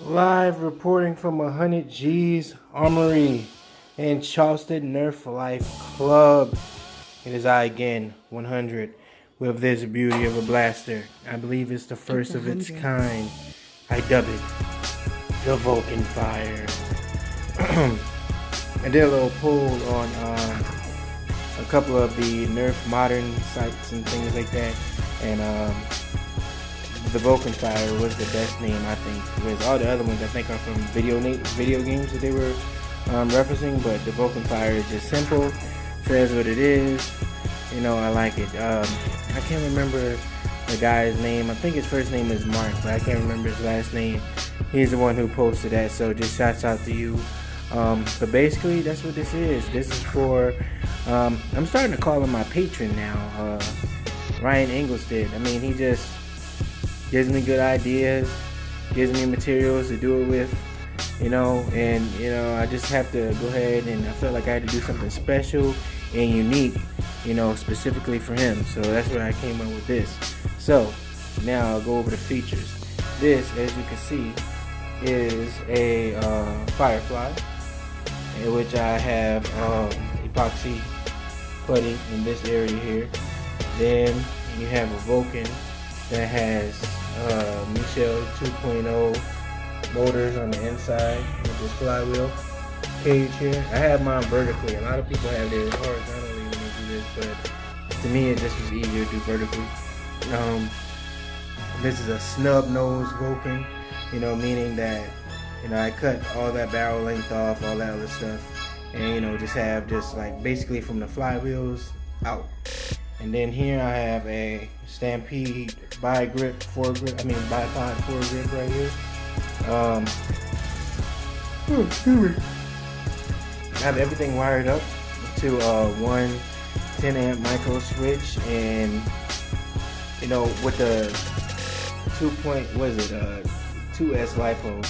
Live reporting from 100 G's Armory in Charleston Nerf Life Club. It is I again, 100, with this beauty of a blaster. I believe it's the first of its kind. I dub it the VulcanFire. I did a little poll on a couple of the Nerf modern sites and things like that, and the VulcanFire was the best name, I think. Because all the other ones I think are from video games that they were referencing, but the VulcanFire is just simple, says what it is. You know, I like it. I can't remember the guy's name. I think his first name is Mark, but I can't remember his last name. He's the one who posted that, so just shouts out to you. But basically, that's what this is. This is for, I'm starting to call him my patron now, Ryan Engelstead. I mean, he just gives me good ideas, gives me materials to do it with, you know, and, you know, I just have to go ahead, and I felt like I had to do something special and unique, you know, specifically for him. So that's where I came up with this. So now I'll go over the features. This, as you can see, is a Firefly, in which I have epoxy putty in this area here. Then you have a Vulcan that has Meishcel 2.0 motors on the inside with this flywheel cage here. I have mine vertically. A lot of people have theirs horizontally when they do this, but to me it just was easier to do vertically. This is a snub nose Vulcan, you know, meaning that, you know, I cut all that barrel length off, all that other stuff, and, you know, just have just like basically from the flywheels out. And then here I have a Stampede bipod foregrip right here. I have everything wired up to one 10 amp micro switch, and, you know, with the 2S lipo.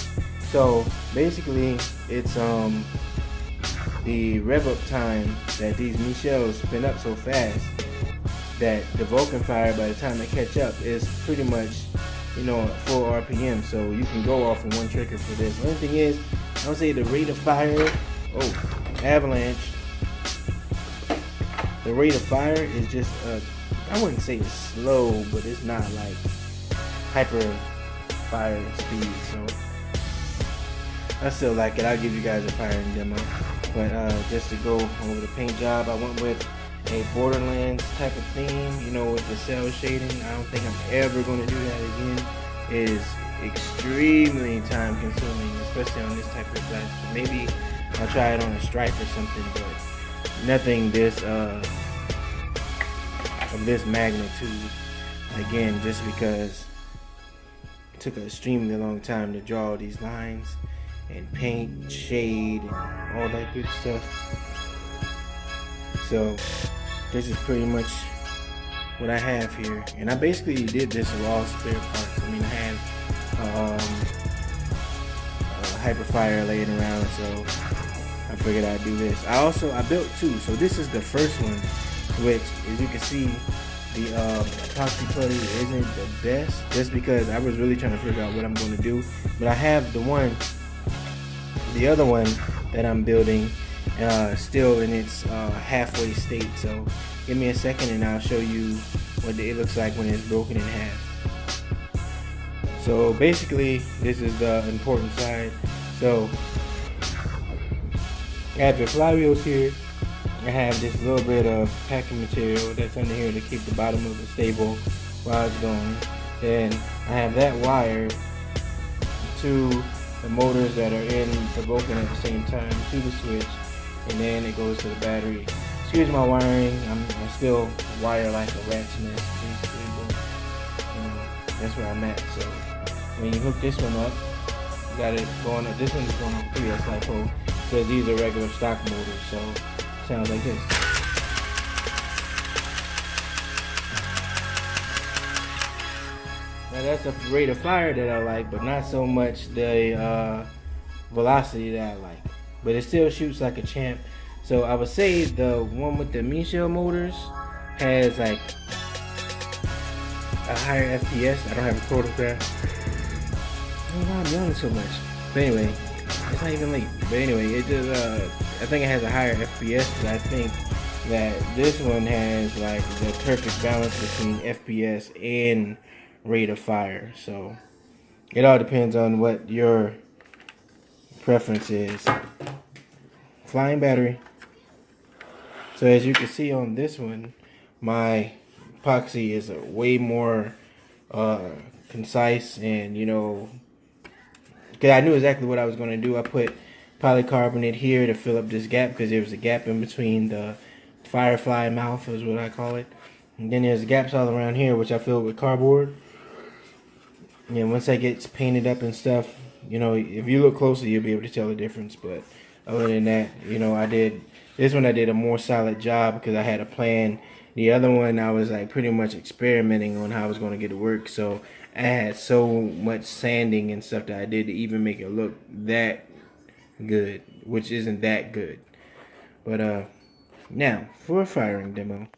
So basically it's the rev up time that these Meishcels spin up so fast that the VulcanFire, by the time they catch up, is pretty much, you know, full RPM. So you can go off of one trigger for this. The only thing is, I don't say the rate of fire. Oh, avalanche. The rate of fire is just, I wouldn't say it's slow, but it's not like hyper fire speed. So I still like it. I'll give you guys a firing demo. But just to go over the paint job, I went with a Borderlands type of theme, you know, with the cell shading. I don't think I'm ever going to do that again. It is extremely time consuming, especially on this type of blaster. Maybe I'll try it on a stripe or something, but nothing this of this magnitude. Again, just because it took an extremely long time to draw these lines and paint, shade, and all that good stuff. So this is pretty much what I have here, and I basically did this with all spare parts. I mean, I had Hyperfire laying around, so I figured I'd do this. I built two, so this is the first one, which, as you can see, the epoxy putty isn't the best, just because I was really trying to figure out what I'm going to do. But I have the other one that I'm building still in its halfway state. So give me a second and I'll show you what it looks like when it's broken in half. So basically, this is the important side. So I have the flywheels here. I have this little bit of packing material that's under here to keep the bottom of it stable while it's going. Then I have that wire to the motors that are in the Vulcan at the same time to the switch, and then it goes to the battery. Excuse my wiring, I still wire like a rat's nest, basically, but, you know, that's where I'm at. So when you hook this one up, you got it going up. This one is going on 3S lipo, because these are regular stock motors, so it sounds like this. Now that's the rate of fire that I like, but not so much the velocity that I like. But it still shoots like a champ. So I would say the one with the Meishcel motors has like a higher FPS. I don't have a photograph. don't know why I'm yawning so much. But anyway, it's not even late. But anyway, it just I think it has a higher FPS, but I think that this one has like the perfect balance between FPS and rate of fire. So it all depends on what your preference is. Flying battery. So as you can see on this one, my epoxy is way more concise, and because I knew exactly what I was going to do. I put polycarbonate here to fill up this gap because there was a gap in between the Firefly mouth is what I call it. And then there's gaps all around here which I filled with cardboard. And once that gets painted up and stuff, if you look closely you'll be able to tell the difference. But other than that, I did a more solid job because I had a plan. The other one I was like pretty much experimenting on how I was going to get it to work. So I had so much sanding and stuff that I did to even make it look that good, which isn't that good. But now for a firing demo.